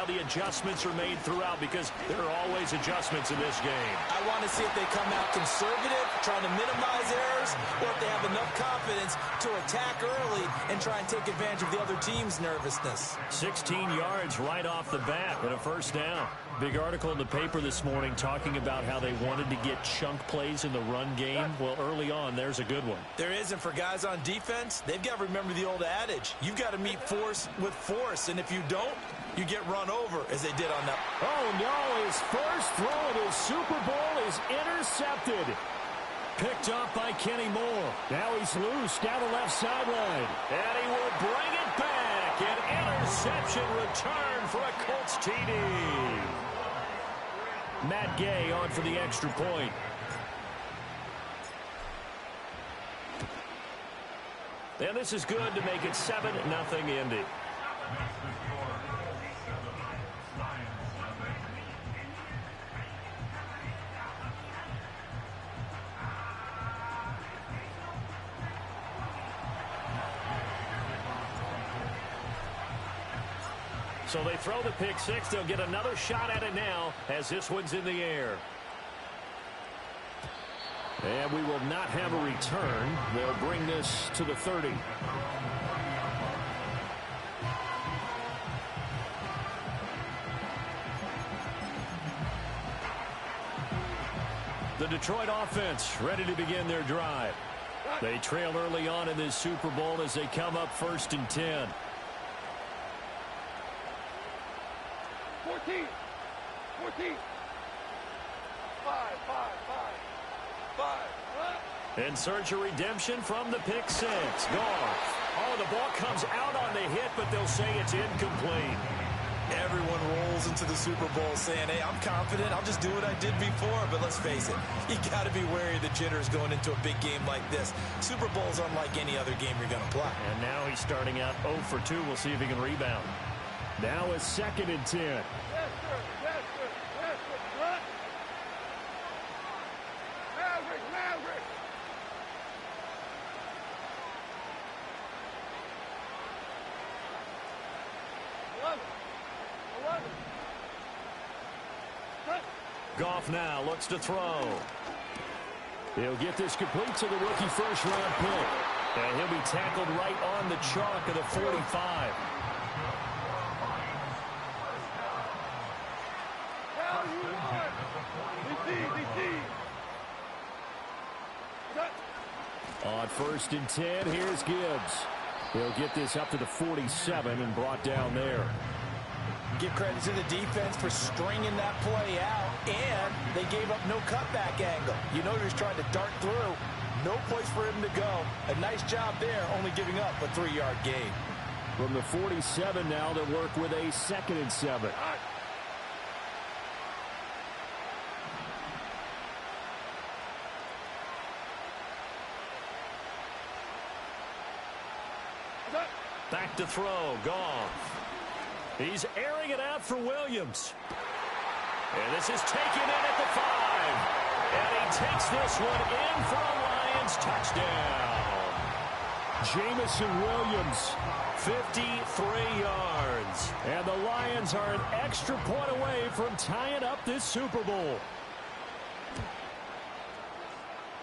the adjustments are made throughout, because there are always adjustments in this game. I want to see if they come out conservative, trying to minimize errors, or if they have enough confidence to attack early and try and take advantage of the other team's nervousness. 16 yards right off the bat and a first down. Big article in the paper this morning talking about how they wanted to get chunk plays in the run game. Well, early on, there's a good one. There isn't. For guys on defense, they've got to remember the old adage. You've got to meet force with force, and if you don't, you get run over, as they did on that. Oh, no, his first throw of his Super Bowl is intercepted. Picked up by Kenny Moore. Now he's loose down the left sideline. And he will bring it back. An interception return for a Colts TD. Matt Gay on for the extra point. And this is good to make it 7-0 Indy. So they throw the pick six. They'll get another shot at it now as this one's in the air. And we will not have a return. They'll bring this to the 30. The Detroit offense ready to begin their drive. They trail early on in this Super Bowl as they come up 1st and 10. 14. 5. In search of redemption from the pick six. Gone. Oh, the ball comes out on the hit, but they'll say it's incomplete. Everyone rolls into the Super Bowl saying, hey, I'm confident. I'll just do what I did before. But let's face it, you got to be wary of the jitters going into a big game like this. Super Bowl's unlike any other game you're going to play. And now he's starting out 0 for 2. We'll see if he can rebound. Now it's 2nd and 10. Yes, sir. Run. Maverick. 11. Goff now looks to throw. He'll get this complete to the rookie first-round pick. And he'll be tackled right on the chalk of the 45. On 1st and 10, here's Gibbs. He'll get this up to the 47 and brought down there. Give credit to the defense for stringing that play out, and they gave up no cutback angle. You know, he was trying to dart through. No place for him to go. A nice job there, only giving up a 3-yard gain. From the 47 now, they'll work with a 2nd and 7. Back to throw. Goff. He's airing it out for Williams. And this is taken in at the 5. And he takes this one in for a Lions touchdown. Jamison Williams, 53 yards. And the Lions are an extra point away from tying up this Super Bowl.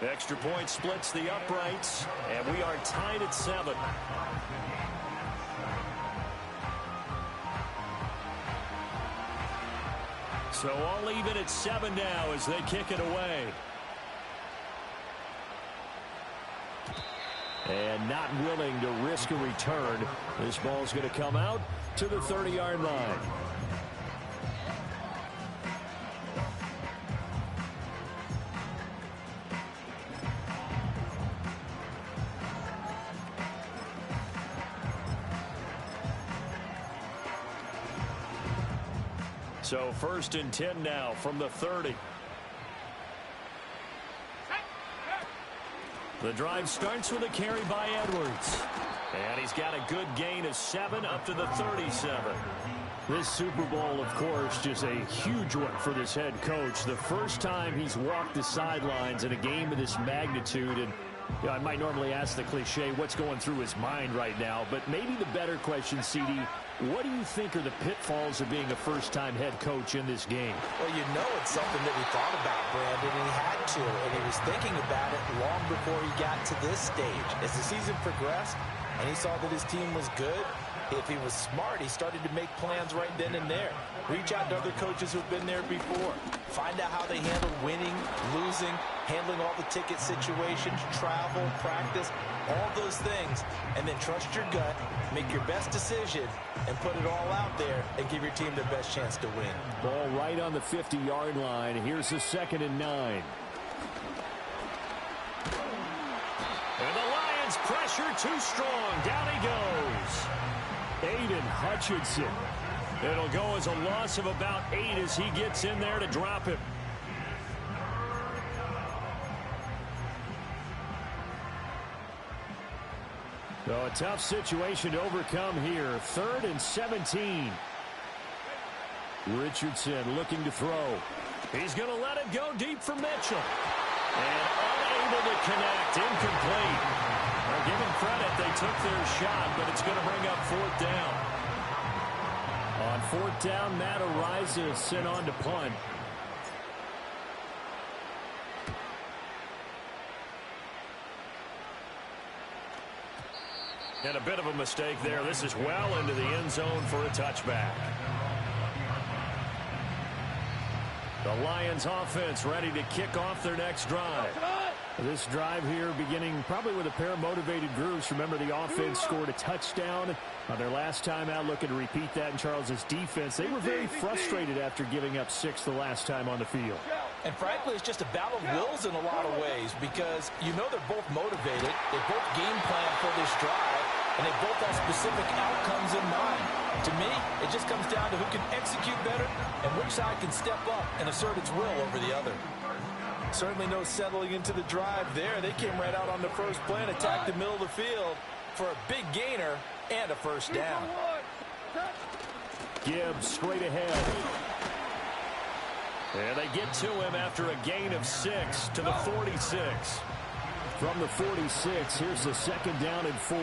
Extra point splits the uprights, and we are tied at 7. So all even at 7 now as they kick it away. And not willing to risk a return. This ball's going to come out to the 30-yard line. So 1st and 10 now from the 30. The drive starts with a carry by Edwards. And he's got a good gain of 7 up to the 37. This Super Bowl, of course, just a huge one for this head coach. The first time he's walked the sidelines in a game of this magnitude. And you know, I might normally ask the cliche, what's going through his mind right now? But maybe the better question, CD, What do you think are the pitfalls of being a first-time head coach in this game? Well, you know it's something that he thought about, Brandon, and he had to, and he was thinking about it long before he got to this stage. As the season progressed and he saw that his team was good, if he was smart, he started to make plans right then and there. Reach out to other coaches who've been there before. Find out how they handled winning, losing, handling all the ticket situations, travel, practice, all those things. And then trust your gut, make your best decision, and put it all out there and give your team the best chance to win. Ball right on the 50-yard line. Here's the 2nd and 9. And the Lions pressure too strong. Down he goes. Aiden Hutchinson. It'll go as a loss of about 8 as he gets in there to drop him. So a tough situation to overcome here. 3rd and 17. Richardson looking to throw. He's going to let it go deep for Mitchell. And unable to connect. Incomplete. Well, give him credit. They took their shot, but it's going to bring up 4th down. On 4th down, Matt Ariza sent on to punt. And a bit of a mistake there. This is well into the end zone for a touchback. The Lions offense ready to kick off their next drive. This drive here beginning probably with a pair of motivated groups. Remember, the offense scored a touchdown on their last time out, looking to repeat that in Charles's defense. They were very frustrated after giving up 6 the last time on the field. And frankly, it's just a battle of wills in a lot of ways because you know they're both motivated. They both game plan for this drive, and they both have specific outcomes in mind. To me, it just comes down to who can execute better and which side can step up and assert its will over the other. Certainly no settling into the drive there. They came right out on the first play and attacked the middle of the field for a big gainer and a first down. Gibbs straight ahead. And they get to him after a gain of 6 to the 46. From the 46, here's the 2nd down and 4.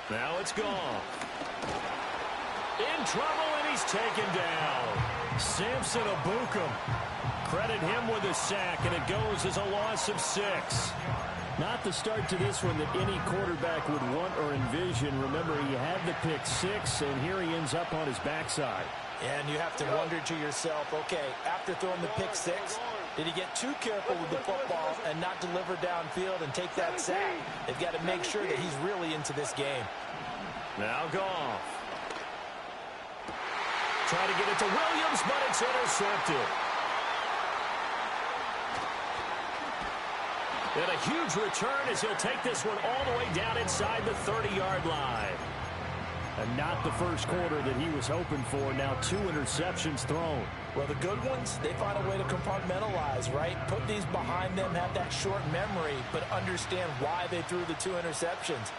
Now it's gone. In trouble, and he's taken down. Samson Abukum. Credit him with a sack, and it goes as a loss of 6. Not the start to this one that any quarterback would want or envision. Remember, he had the pick 6, and here he ends up on his backside. And you have to wonder to yourself, okay, after throwing the pick 6, did he get too careful with the football and not deliver downfield and take that sack? They've got to make sure that he's really into this game. Now Goff. Try to get it to Williams, but it's intercepted. And a huge return as he'll take this one all the way down inside the 30-yard line. And not the first quarter that he was hoping for. Now 2 interceptions thrown. Well, the good ones, they find a way to compartmentalize, right? Put these behind them, have that short memory, but understand why they threw the 2 interceptions.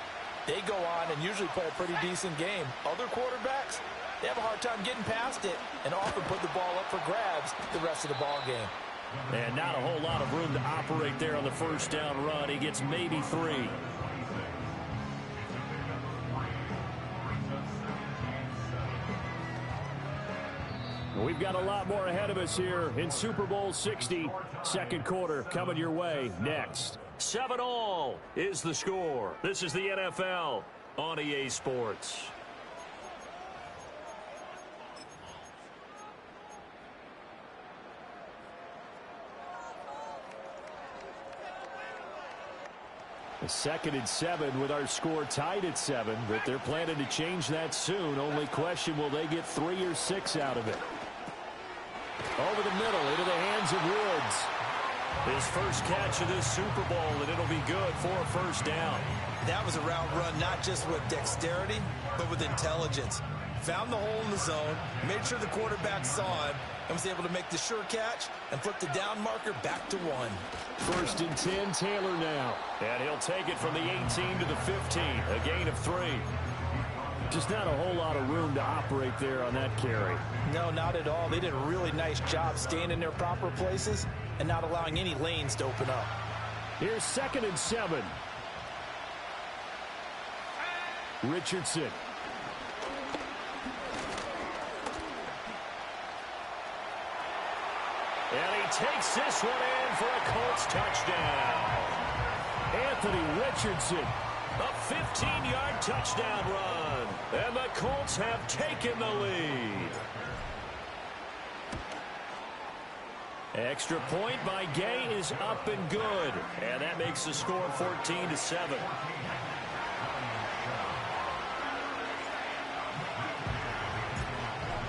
They go on and usually play a pretty decent game. Other quarterbacks, they have a hard time getting past it and often put the ball up for grabs the rest of the ball game. And not a whole lot of room to operate there on the first down run. He gets maybe 3. We've got a lot more ahead of us here in Super Bowl 60. Second quarter coming your way next. 7-all is the score. This is the NFL on EA Sports. A 2nd and 7 with our score tied at 7, but they're planning to change that soon. Only question, will they get 3 or 6 out of it? Over the middle, into the hands of Woods. His first catch of this Super Bowl, and it'll be good for a first down. That was a route run not just with dexterity, but with intelligence. Found the hole in the zone, made sure the quarterback saw him, and was able to make the sure catch and flip the down marker back to 1. 1st and 10, Taylor now. And he'll take it from the 18 to the 15, a gain of 3. Just not a whole lot of room to operate there on that carry. No, not at all. They did a really nice job staying in their proper places and not allowing any lanes to open up. Here's 2nd and 7. Richardson. And he takes this one in for a Colts touchdown. Anthony Richardson. A 15-yard touchdown run. And the Colts have taken the lead. Extra point by Gay is up and good. And that makes the score 14-7.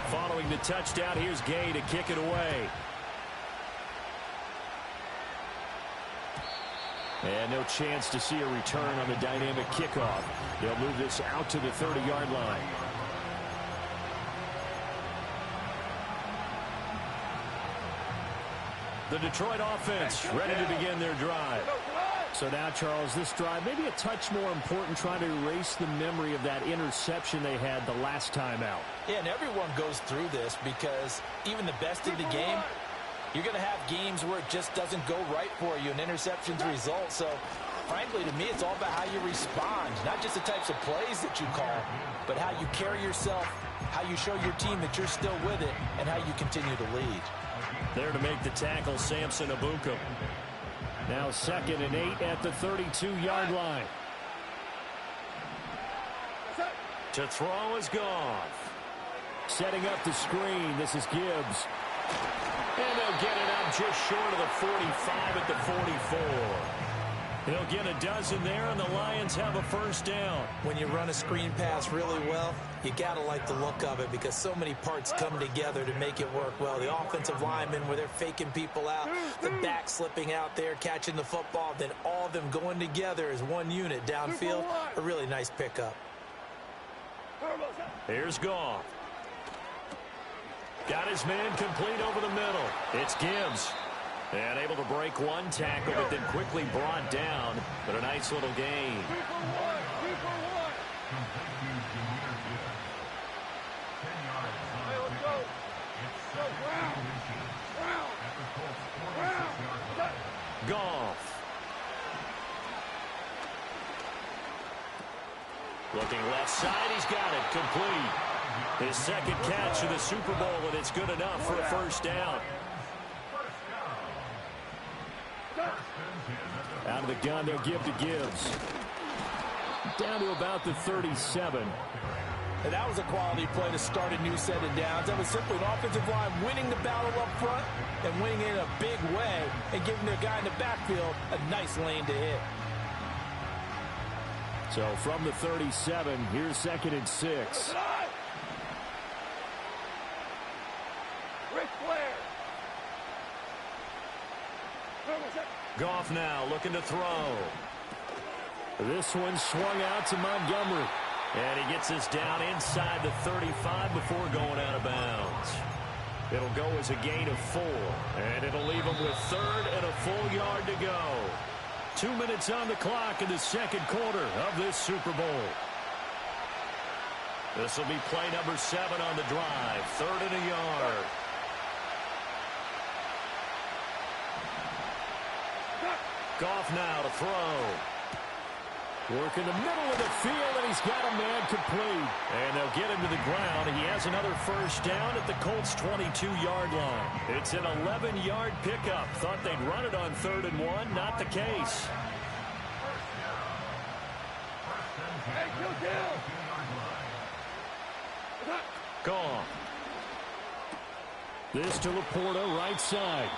Following the touchdown, here's Gay to kick it away. And no chance to see a return on the dynamic kickoff. They'll move this out to the 30-yard line. The Detroit offense ready to begin their drive. So now, Charles, this drive maybe a touch more important, trying to erase the memory of that interception they had the last time out. Yeah, and everyone goes through this because even the best of the game, you're going to have games where it just doesn't go right for you, and interceptions result. So, frankly, to me, it's all about how you respond, not just the types of plays that you call, but how you carry yourself, how you show your team that you're still with it, and how you continue to lead. There to make the tackle, Samson Abuka. Now 2nd and 8 at the 32-yard line. To throw is Goff. Setting up the screen, this is Gibbs. And they'll get it up just short of the 45 at the 44. He'll get a dozen there, and the Lions have a first down. When you run a screen pass really well, you got to like the look of it because so many parts come together to make it work well. The offensive linemen, where they're faking people out, the back slipping out there, catching the football, then all of them going together as one unit downfield. A really nice pickup. Here's Goff. Got his man complete over the middle. It's Gibbs. And able to break one tackle, but then quickly brought down. But a nice little gain. 2 for 1. 2 for 1. Hey, let's go. Go, Brown. Brown. Goff. Looking left side, he's got it. Complete. His 2nd catch of the Super Bowl, and it's good enough for a first down. Out of the gun, they'll give to Gibbs. Down to about the 37. And that was a quality play to start a new set of downs. That was simply an offensive line winning the battle up front and winning it in a big way and giving their guy in the backfield a nice lane to hit. So from the 37, here's 2nd and 6. Ric Flair. Goff now looking to throw. This one swung out to Montgomery. And he gets us down inside the 35 before going out of bounds. It'll go as a gain of 4. And it'll leave him with 3rd and a full yard to go. 2 minutes on the clock in the 2nd quarter of this Super Bowl. This will be play number 7 on the drive. 3rd and a yard. Goff now to throw. Work in the middle of the field, and he's got a man complete. And they'll get him to the ground. He has another first down at the Colts' 22-yard line. It's an 11-yard pickup. Thought they'd run it on 3rd and 1. Not the case. Hey, Goff. This to Laporta, right side.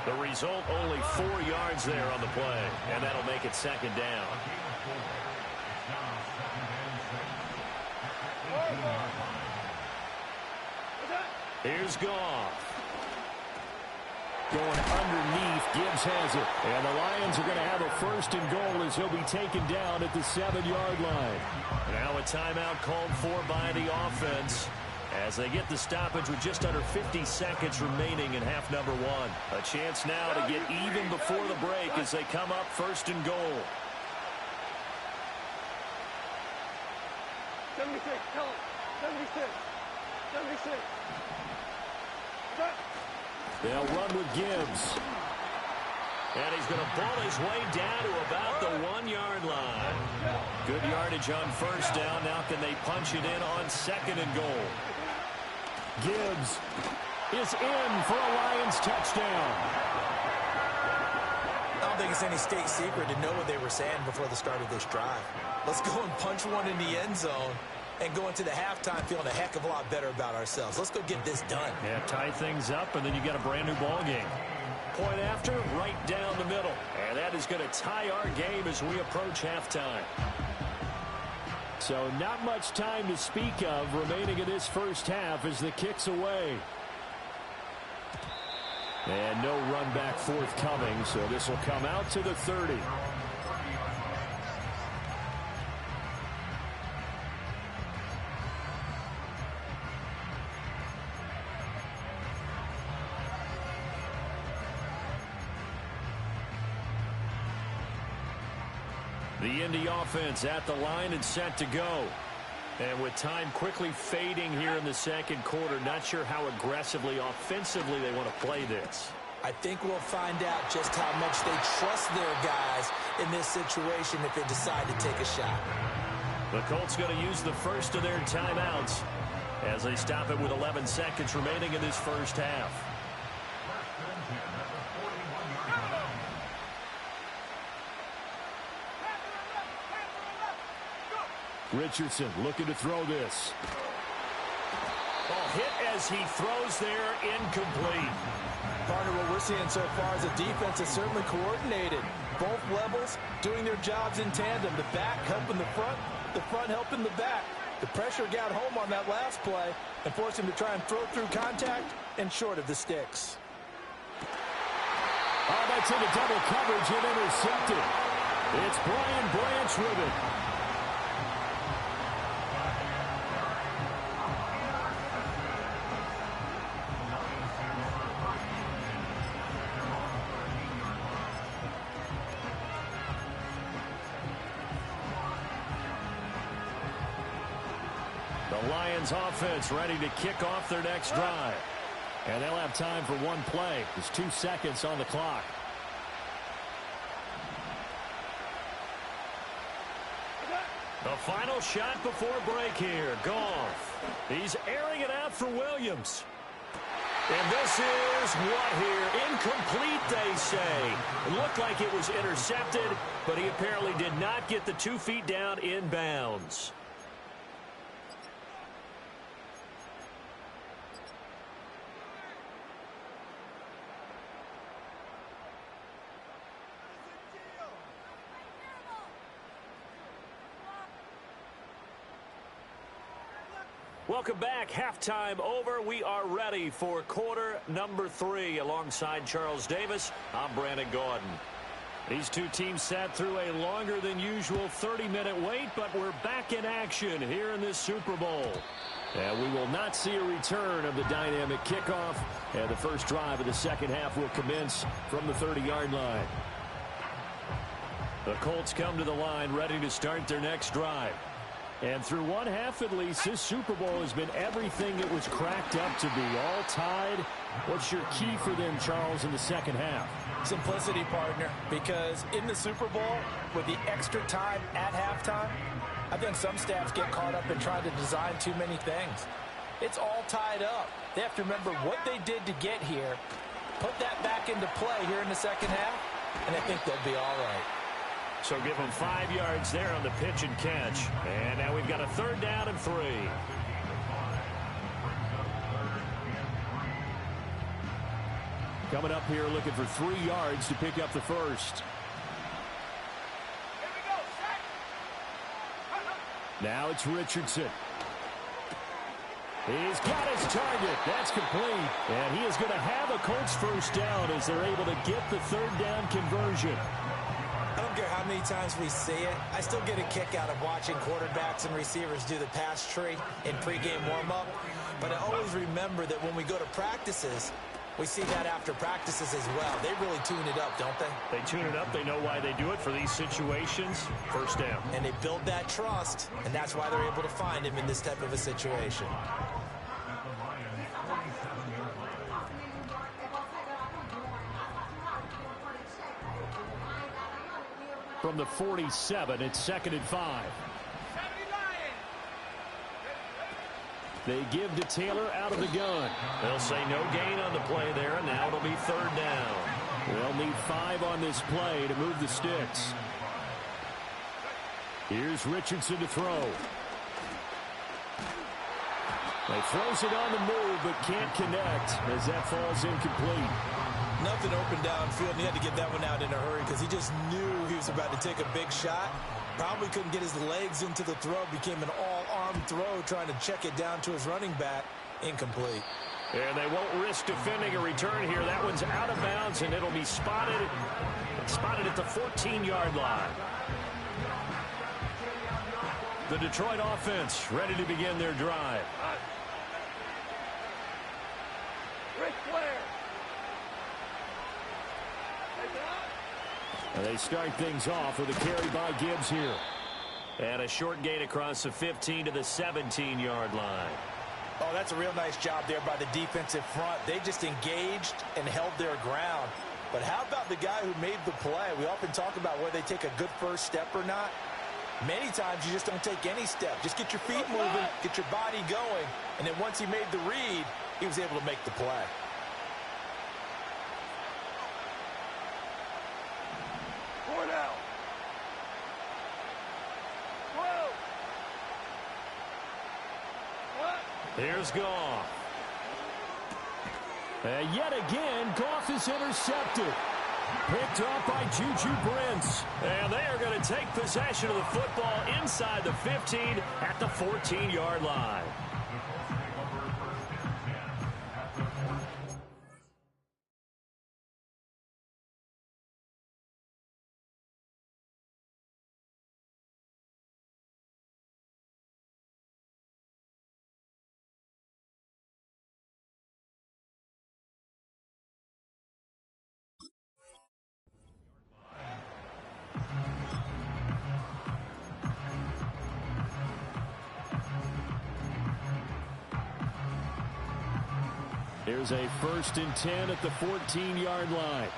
The result, only 4 yards there on the play, and that'll make it 2nd down. Here's Goff. Going underneath, Gibbs has it. And the Lions are going to have a 1st and goal as he'll be taken down at the 7-yard line. Now a timeout called for by the offense, as they get the stoppage with just under 50 seconds remaining in half number 1. A chance now to get even before the break as they come up 1st and goal. 76, tell him. 76. 76. They'll run with Gibbs. And he's going to ball his way down to about the 1-yard line. Good yardage on first down. Now can they punch it in on 2nd and goal? Gibbs is in for a Lions touchdown. I don't think it's any state secret to know what they were saying before the start of this drive. Let's go and punch one in the end zone and go into the halftime feeling a heck of a lot better about ourselves. Let's go get this done. Yeah, tie things up, and then you got a brand new ball game. Point after, right down the middle. And that is going to tie our game as we approach halftime. So not much time to speak of remaining in this first half as the kick's away. And no run back forthcoming, so this will come out to the 30. The Indy offense at the line and set to go. And with time quickly fading here in the second quarter, not sure how aggressively, offensively they want to play this. I think we'll find out just how much they trust their guys in this situation if they decide to take a shot. The Colts going to use the first of their timeouts as they stop it with 11 seconds remaining in this first half. Richardson looking to throw this. Ball hit as he throws there, incomplete. Partner, what we're seeing so far is a defense that's certainly coordinated. Both levels doing their jobs in tandem. The back helping the front helping the back. The pressure got home on that last play and forced him to try and throw through contact and short of the sticks. Oh, that's into double coverage and intercepted. It's Brian Branch with it. The Lions offense ready to kick off their next drive. And they'll have time for one play. There's 2 seconds on the clock. The final shot before break here. Goff. He's airing it out for Williams. And this is what here? Incomplete, they say. It looked like it was intercepted, but he apparently did not get the 2 feet down in bounds. Welcome back. Halftime over. We are ready for quarter number 3. Alongside Charles Davis, I'm Brandon Gaudin. These two teams sat through a longer than usual 30-minute wait, but we're back in action here in this Super Bowl. And we will not see a return of the dynamic kickoff. And the first drive of the second half will commence from the 30-yard line. The Colts come to the line ready to start their next drive. And through one half at least, this Super Bowl has been everything it was cracked up to be. All tied. What's your key for them, Charles, in the second half? Simplicity, partner, because in the Super Bowl, with the extra time at halftime, I think some staffs get caught up in trying to design too many things. It's all tied up. They have to remember what they did to get here, put that back into play here in the second half, and I think they'll be all right. So give them 5 yards there on the pitch and catch. And now we've got a 3rd down and 3. Coming up here looking for 3 yards to pick up the first. Now it's Richardson. He's got his target. That's complete. And he is going to have a Colts first down as they're able to get the 3rd down conversion. I don't care how many times we see it. I still get a kick out of watching quarterbacks and receivers do the pass tree in pregame warm-up. But I always remember that when we go to practices, we see that after practices as well. They really tune it up, don't they? They tune it up. They know why they do it for these situations. First down. And they build that trust, and that's why they're able to find him in this type of a situation. from the 47. It's 2nd and 5. They give to Taylor out of the gun. They'll say no gain on the play there, and now it'll be 3rd down. They'll need 5 on this play to move the sticks. Here's Richardson to throw. They throws it on the move, but can't connect as that falls incomplete. Nothing open downfield, and he had to get that one out in a hurry because he just knew he was about to take a big shot. Probably couldn't get his legs into the throw. Became an all-arm throw trying to check it down to his running back. Incomplete. And they won't risk defending a return here. That one's out of bounds, and it'll be spotted at the 14-yard line. The Detroit offense ready to begin their drive. Ric Flair. And they start things off with a carry by Gibbs here. And a short gain across the 15 to the 17-yard line. Oh, that's a real nice job there by the defensive front. They just engaged and held their ground. But how about the guy who made the play? We often talk about whether they take a good first step or not. Many times you just don't take any step. Just get your feet moving, get your body going, and then once he made the read, he was able to make the play. Cornell. Whoa. What? Here's Goff. And yet again, Goff is intercepted. Picked off by Juju Brents. And they are going to take possession of the football inside the 15 at the 14-yard line. Here's a 1st and 10 at the 14-yard line.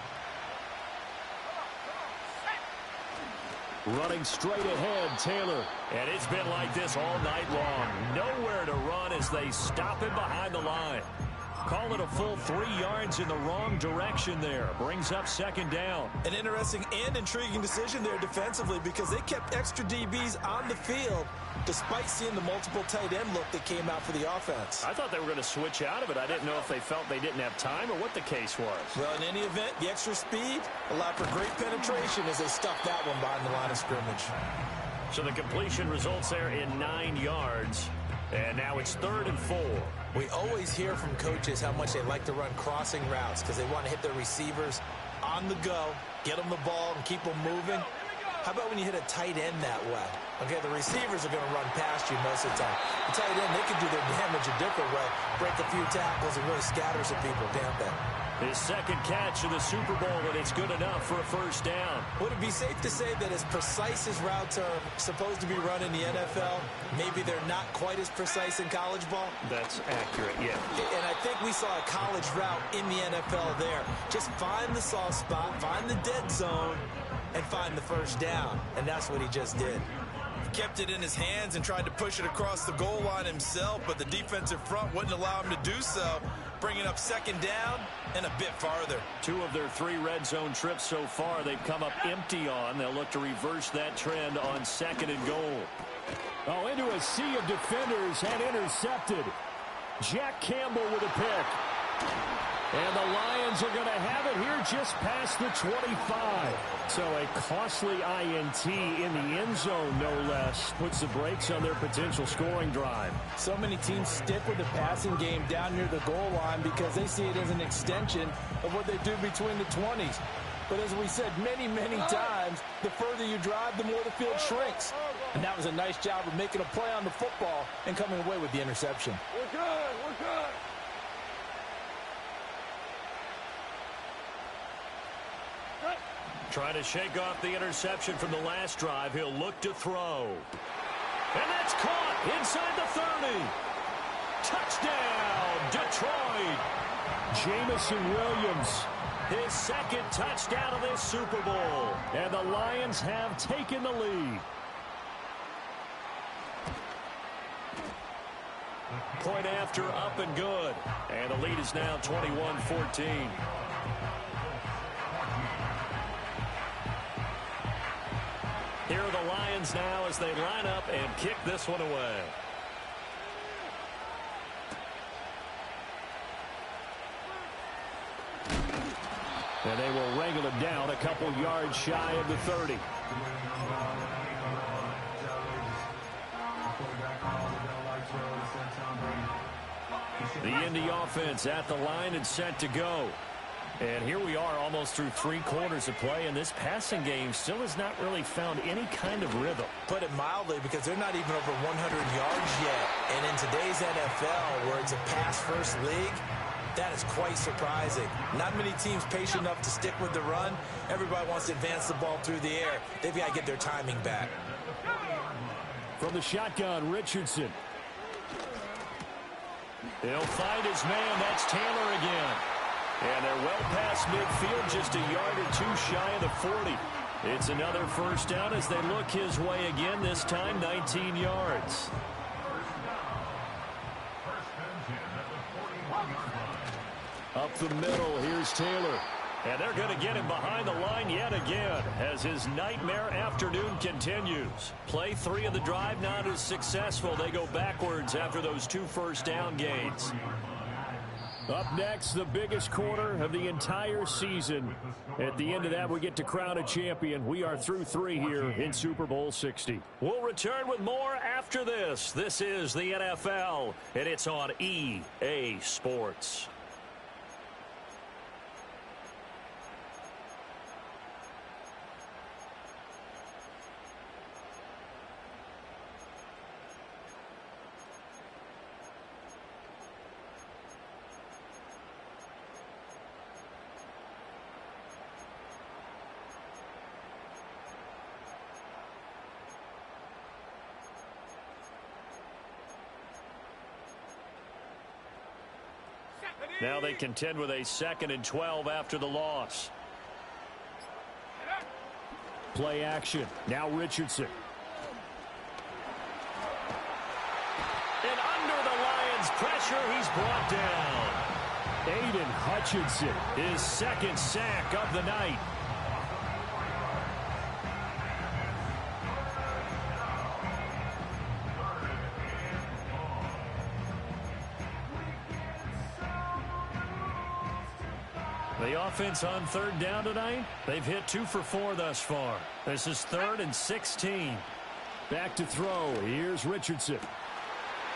Running straight ahead, Taylor. And it's been like this all night long. Nowhere to run as they stop him behind the line. Call it a full 3 yards in the wrong direction there. Brings up 2nd down. An interesting and intriguing decision there defensively because they kept extra DBs on the field despite seeing the multiple tight end look that came out for the offense. I thought they were going to switch out of it. I didn't know if they felt they didn't have time or what the case was. Well, in any event, the extra speed allowed for great penetration as they stuffed that one behind the line of scrimmage. So the completion results there in 9 yards. And now it's 3rd and 4. We always hear from coaches how much they like to run crossing routes because they want to hit their receivers on the go, get them the ball, and keep them moving. How about when you hit a tight end that way? Okay, the receivers are going to run past you most of the time. The tight end, they can do their damage a different way, break a few tackles and really scatter some people, can't they? His 2nd catch of the Super Bowl, and it's good enough for a 1st down. Would it be safe to say that as precise as routes are supposed to be run in the NFL, maybe they're not quite as precise in college ball? That's accurate, yeah. And I think we saw a college route in the NFL there. Just find the soft spot, find the dead zone, and find the 1st down. And that's what he just did. Kept it in his hands and tried to push it across the goal line himself, but the defensive front wouldn't allow him to do so, bringing up 2nd down and a bit farther. 2 of their 3 red zone trips so far they've come up empty on. They'll look to reverse that trend on 2nd and goal. Oh, into a sea of defenders and intercepted. Jack Campbell with a pick. And the Lions are going to have it here just past the 25. So a costly INT in the end zone, no less, puts the brakes on their potential scoring drive. So many teams stick with the passing game down near the goal line because they see it as an extension of what they do between the 20s. But as we said many, many times, the further you drive, the more the field shrinks. And that was a nice job of making a play on the football and coming away with the interception. We're good. We're good. Trying to shake off the interception from the last drive. He'll look to throw. And that's caught inside the 30. Touchdown, Detroit. Jamison Williams his second touchdown of this Super Bowl. And the Lions have taken the lead. Point after, up and good. And the lead is now 21-14. Here are the Lions now as they line up and kick this one away. And they will wrangle it down a couple yards shy of the 30. The Indy offense at the line and set to go. And here we are almost through 3 quarters of play, and this passing game still has not really found any kind of rhythm. Put it mildly, because they're not even over 100 yards yet. And in today's NFL, where it's a pass-first league, that is quite surprising. Not many teams patient enough to stick with the run. Everybody wants to advance the ball through the air. They've got to get their timing back. From the shotgun, Richardson. He'll find his man. That's Taylor again. And they're well past midfield, just a yard or 2 shy of the 40. It's another first down as they look his way again, this time 19 yards. Up the middle, here's Taylor. And they're going to get him behind the line yet again as his nightmare afternoon continues. Play 3 of the drive not as successful. They go backwards after those 2 first down gains. Up next, the biggest quarter of the entire season. At the end of that, we get to crown a champion. We are through 3 here in Super Bowl 60. We'll return with more after this. This is the NFL, and it's on EA Sports. Now they contend with a 2nd and 12 after the loss. Play action. Now Richardson. And under the Lions' pressure, he's brought down. Aiden Hutchinson, his 2nd sack of the night. The offense on 3rd down tonight, they've hit 2 for 4 thus far. This is 3rd and 16. Back to throw. Here's Richardson.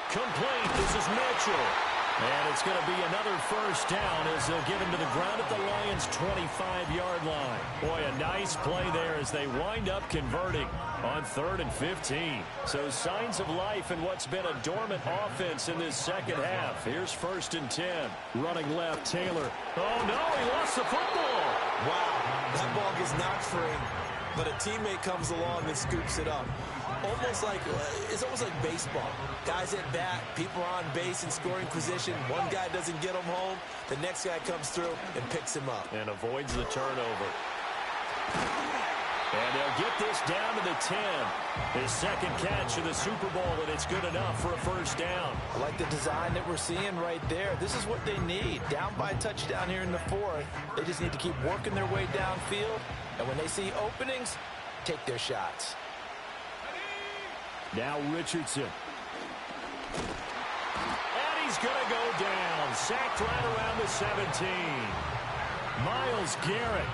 Complete. This is Mitchell. And it's going to be another first down as they'll get him to the ground at the Lions' 25-yard line. Boy, a nice play there as they wind up converting on 3rd and 15. So signs of life in what's been a dormant offense in this second half. Here's 1st and 10. Running left, Taylor. Oh, no, he lost the football. Wow, that ball gets knocked free, but a teammate comes along and scoops it up. It's almost like baseball. Guys at bat, people are on base in scoring position. One guy doesn't get him home. The next guy comes through and picks him up. And avoids the turnover. And they'll get this down to the 10. His 2nd catch of the Super Bowl, and it's good enough for a first down. I like the design that we're seeing right there. This is what they need. Down by a touchdown here in the 4th. They just need to keep working their way downfield. And when they see openings, take their shots. Now Richardson. And he's going to go down. Sacked right around the 17. Myles Garrett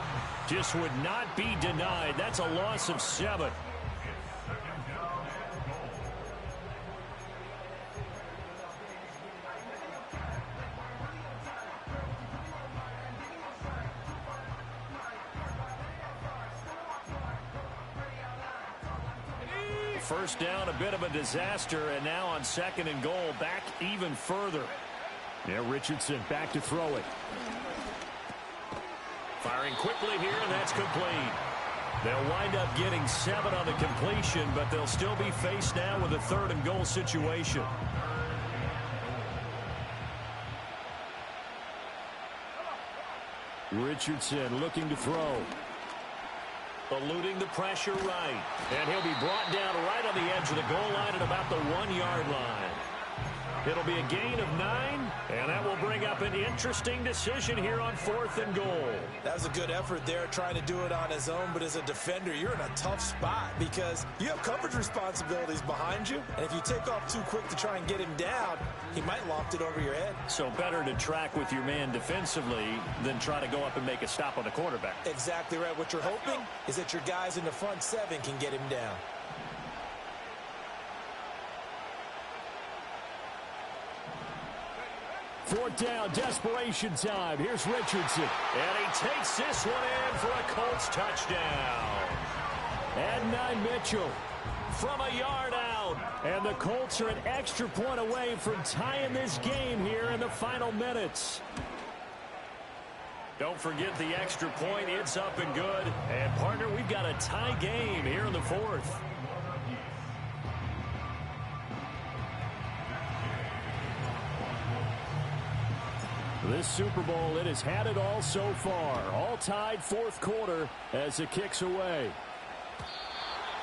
just would not be denied. That's a loss of 7. First down, a bit of a disaster, and now on 2nd and goal, back even further. Now Richardson back to throw it. Firing quickly here, and that's complete. They'll wind up getting 7 on the completion, but they'll still be faced now with a 3rd and goal situation. Richardson looking to throw. Eluding the pressure right. And he'll be brought down right on the edge of the goal line at about the 1-yard line. It'll be a gain of 9, and that will bring up an interesting decision here on 4th and goal. That was a good effort there, trying to do it on his own, but as a defender, you're in a tough spot because you have coverage responsibilities behind you, and if you take off too quick to try and get him down, he might loft it over your head. So better to track with your man defensively than try to go up and make a stop on the quarterback. Exactly right. What you're hoping is that your guys in the front 7 can get him down. Fourth down, desperation time. Here's Richardson. And he takes this one in for a Colts touchdown. And Mitchell from a yard out. And the Colts are an extra point away from tying this game here in the final minutes. Don't forget the extra point. It's up and good. And, partner, we've got a tie game here in the 4th. This Super Bowl, it has had it all so far. All tied 4th quarter as it kicks away.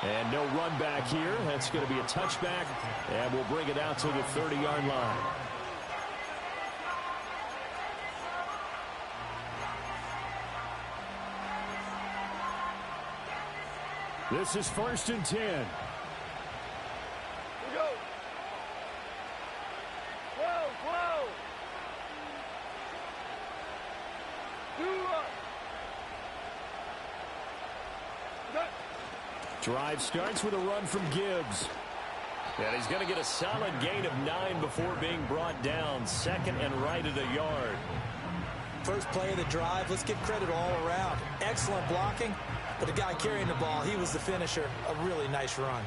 And no run back here. That's going to be a touchback. And we'll bring it out to the 30-yard line. This is 1st and 10. Drive starts with a run from Gibbs. And he's going to get a solid gain of 9 before being brought down. 2nd and right at a yard. First play of the drive. Let's give credit all around. Excellent blocking. But the guy carrying the ball, he was the finisher. A really nice run.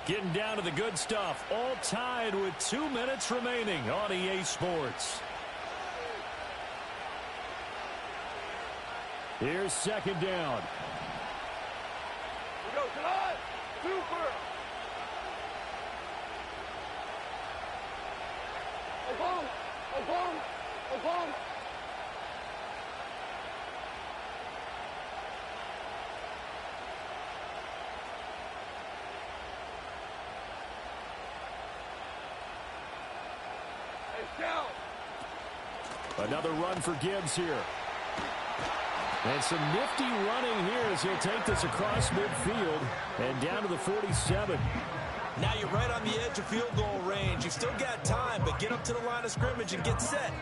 Getting down to the good stuff. All tied with 2 minutes remaining on EA Sports. Here's 2nd down. Super! Another run for Gibbs here. And some nifty running here as he'll take this across midfield and down to the 47. Now you're right on the edge of field goal range. You've still got time, but get up to the line of scrimmage and get set.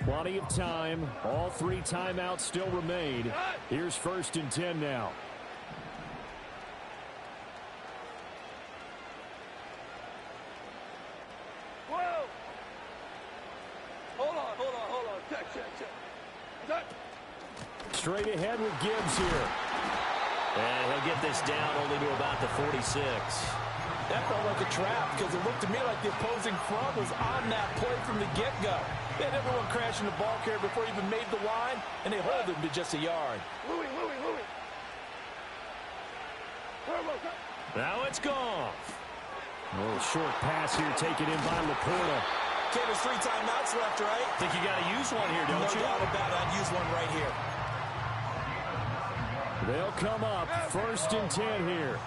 Plenty of time. All 3 timeouts still remain. Here's 1st and 10 now. Whoa! Hold on. Check. Straight ahead with Gibbs here. And he'll get this down only to about the 46. That felt like a trap because it looked to me like the opposing front was on that play from the get-go. They had everyone crashing the ball carrier before he even made the line, and they hold him to just a yard. Louis. Now it's Goff. A little short pass here taken in by Laporta. Okay, there's 3 timeouts left, right? Think you got to use one here, don't you? No doubt about it. I'd use one right here. They'll come up 1st and 10 here.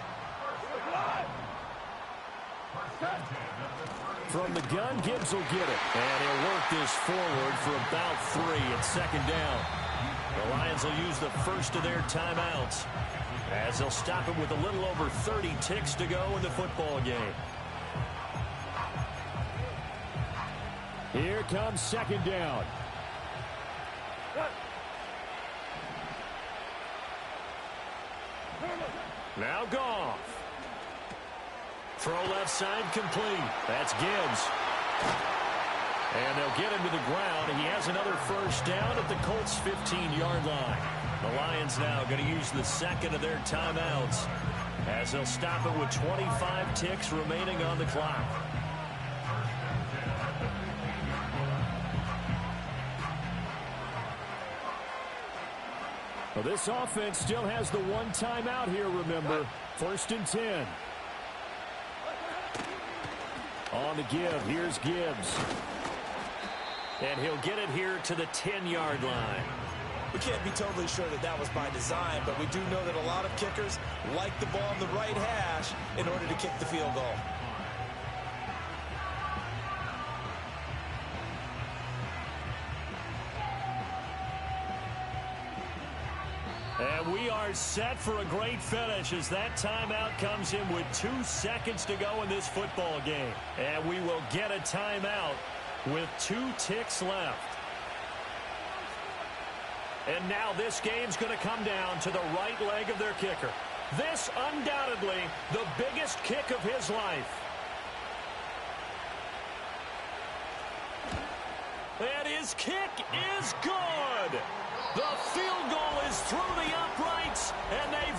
From the gun, Gibbs will get it. And he'll work this forward for about 3 at 2nd down. The Lions will use the first of their timeouts as they'll stop it with a little over 30 ticks to go in the football game. Here comes 2nd down. Now Goff. Throw left side complete. That's Gibbs. And they'll get him to the ground. He has another first down at the Colts' 15-yard line. The Lions now going to use the 2nd of their timeouts as they'll stop it with 25 ticks remaining on the clock. Well, this offense still has the one timeout here, remember. 1st and 10. On the give, here's Gibbs. And he'll get it here to the 10-yard line. We can't be totally sure that that was by design, but we do know that a lot of kickers like the ball on the right hash in order to kick the field goal. And we are set for a great finish as that timeout comes in with 2 seconds to go in this football game. And we will get a timeout with 2 ticks left. And now this game's going to come down to the right leg of their kicker. This undoubtedly the biggest kick of his life. And his kick is good. The field goal is through the uprights, and they've